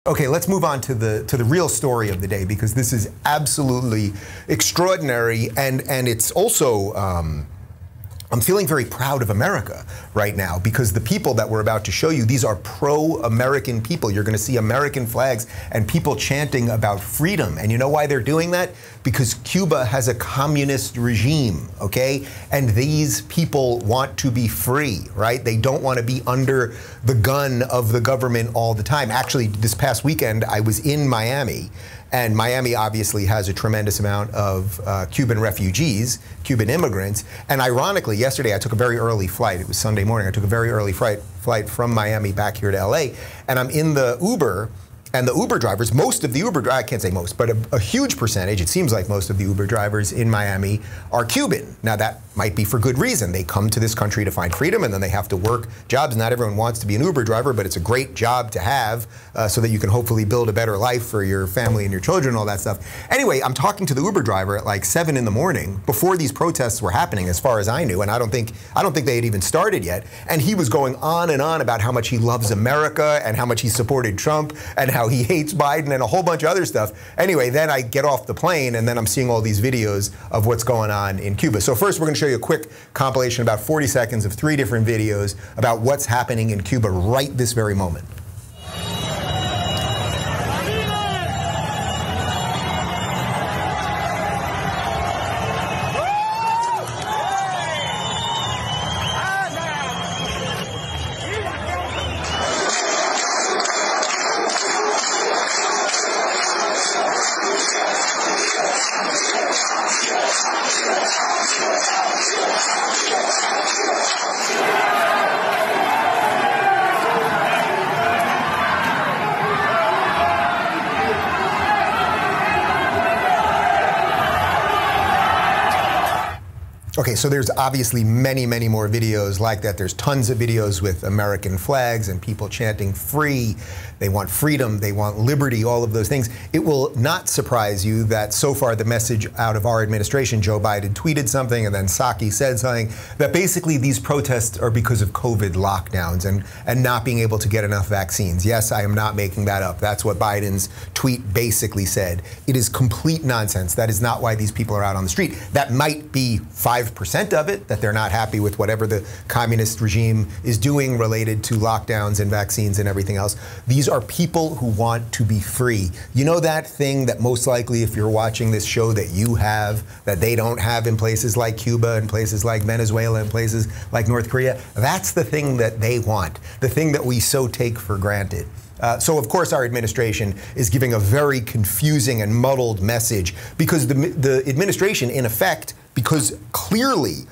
Okay, let's move on to the real story of the day, because this is absolutely extraordinary, and it's also I'm feeling very proud of America right now, because the people that we're about to show you, these are pro-American people. You're going to see American flags and people chanting about freedom. And you know why they're doing that? Because Cuba has a communist regime, okay? And these people want to be free, right? They don't want to be under the gun of the government all the time. Actually, this past weekend, I was in Miami. And Miami obviously has a tremendous amount of Cuban refugees, Cuban immigrants. And ironically, yesterday I took a very early flight. It was Sunday morning. I took a very early flight from Miami back here to LA. And I'm in the Uber. And the Uber drivers, most of the Uber, I can't say most, but a huge percentage, it seems like most of the Uber drivers in Miami are Cuban. Now that might be for good reason. They come to this country to find freedom, and then they have to work jobs. Not everyone wants to be an Uber driver, but it's a great job to have so that you can hopefully build a better life for your family and your children and all that stuff. Anyway, I'm talking to the Uber driver at like 7 in the morning before these protests were happening, as far as I knew, and I don't think they had even started yet. And he was going on and on about how much he loves America and how much he supported Trump and how he hates Biden and a whole bunch of other stuff. Anyway, then I get off the plane and then I'm seeing all these videos of what's going on in Cuba. So first we're going to show you a quick compilation, about 40 seconds of 3 different videos about what's happening in Cuba right this very moment. Okay, so there's obviously many, many more videos like that. There's tons of videos with American flags and people chanting free. They want freedom, they want liberty, all of those things. It will not surprise you that so far the message out of our administration, Joe Biden tweeted something and then Psaki said something, that basically these protests are because of COVID lockdowns and not being able to get enough vaccines. Yes, I am not making that up. That's what Biden's tweet basically said. It is complete nonsense. That is not why these people are out on the street. That might be 5% of it, that they're not happy with whatever the communist regime is doing related to lockdowns and vaccines and everything else. These are people who want to be free. You know that thing that most likely, if you're watching this show, that you have, that they don't have in places like Cuba and places like Venezuela and places like North Korea? That's the thing that they want, the thing that we so take for granted. So, of course, our administration is giving a very confusing and muddled message, because the administration, in effect, because clearly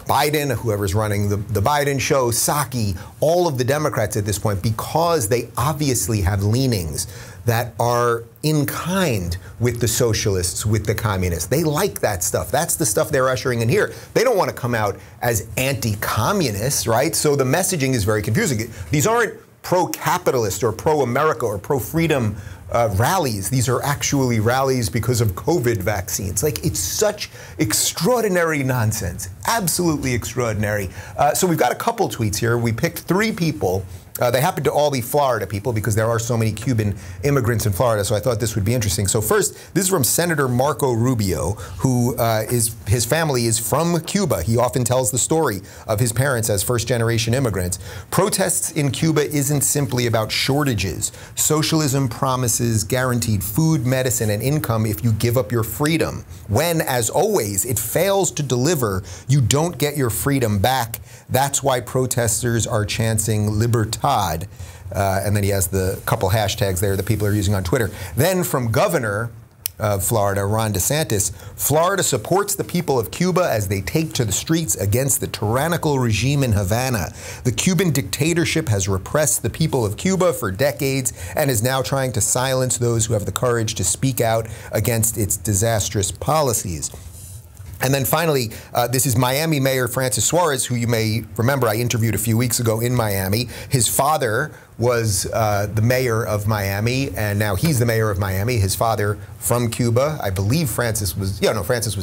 Biden, whoever's running the Biden show, Psaki, all of the Democrats at this point, because they obviously have leanings that are in kind with the socialists, with the communists. They like that stuff. That's the stuff they're ushering in here. They don't want to come out as anti-communists, right? So the messaging is very confusing. These aren't pro-capitalist or pro-America or pro-freedom rallies. These are actually rallies because of COVID vaccines. Like, it's such extraordinary nonsense. Absolutely extraordinary. So we've got a couple tweets here. We picked 3 people. They happen to all be Florida people, because there are so many Cuban immigrants in Florida, so I thought this would be interesting. So first, this is from Senator Marco Rubio, who his family is from Cuba. He often tells the story of his parents as first-generation immigrants. Protests in Cuba isn't simply about shortages. Socialism promises guaranteed food, medicine, and income if you give up your freedom. When, as always, it fails to deliver, you don't get your freedom back. That's why protesters are chanting Libertad. And then he has the couple hashtags there that people are using on Twitter. Then from Governor of Florida, Ron DeSantis, Florida supports the people of Cuba as they take to the streets against the tyrannical regime in Havana. The Cuban dictatorship has repressed the people of Cuba for decades and is now trying to silence those who have the courage to speak out against its disastrous policies. And then finally, this is Miami Mayor Francis Suarez, who you may remember I interviewed a few weeks ago in Miami. His father was the mayor of Miami, and now he's the mayor of Miami. His father from Cuba, I believe Francis was, Francis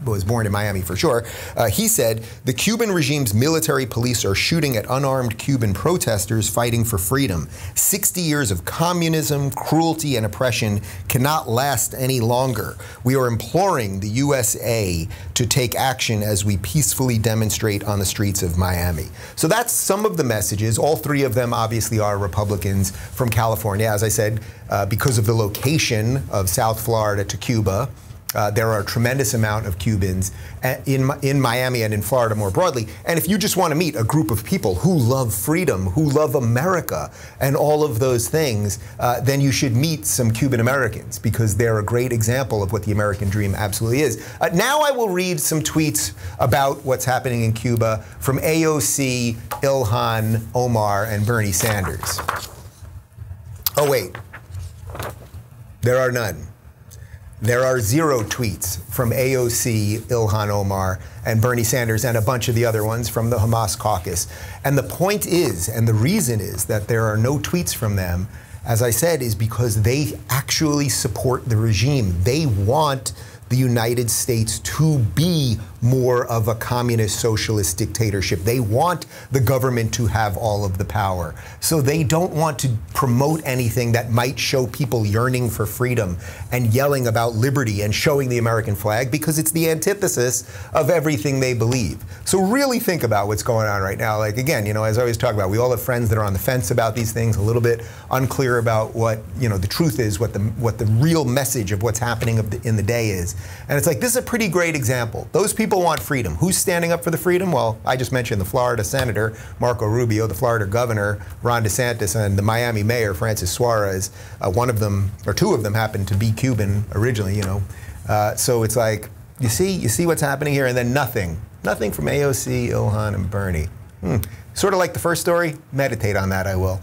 was born in Miami for sure. He said, the Cuban regime's military police are shooting at unarmed Cuban protesters fighting for freedom. 60 years of communism, cruelty, and oppression cannot last any longer. We are imploring the USA to take action as we peacefully demonstrate on the streets of Miami. So that's some of the messages. All three of them obviously are Republicans from California. As I said, because of the location of South Florida to Cuba, there are a tremendous amount of Cubans in Miami and in Florida more broadly. And if you just want to meet a group of people who love freedom, who love America, and all of those things, then you should meet some Cuban Americans, because they're a great example of what the American dream absolutely is. Now I will read some tweets about what's happening in Cuba from AOC, Ilhan Omar, and Bernie Sanders. Oh, wait. There are none. There are 0 tweets from AOC, Ilhan Omar, and Bernie Sanders, and a bunch of the other ones from the Hamas caucus. And the point is, and the reason is, that there are no tweets from them, as I said, is because they actually support the regime. They want the United States to be more of a communist socialist dictatorship. They want the government to have all of the power. So they don't want to promote anything that might show people yearning for freedom and yelling about liberty and showing the American flag, because it's the antithesis of everything they believe. So really think about what's going on right now. Like, again, as I always talk about, we all have friends that are on the fence about these things, a little bit unclear about what, the truth is, what the real message of what's happening in the day is. And it's like, this is a pretty great example. Those people want freedom. Who's standing up for the freedom? Well, I just mentioned the Florida Senator, Marco Rubio, the Florida Governor, Ron DeSantis, and the Miami Mayor, Francis Suarez. One of them, or 2 of them, happened to be Cuban originally, So it's like, you see what's happening here, and then nothing from AOC, Ilhan, and Bernie. Sort of like the first story. Meditate on that, I will.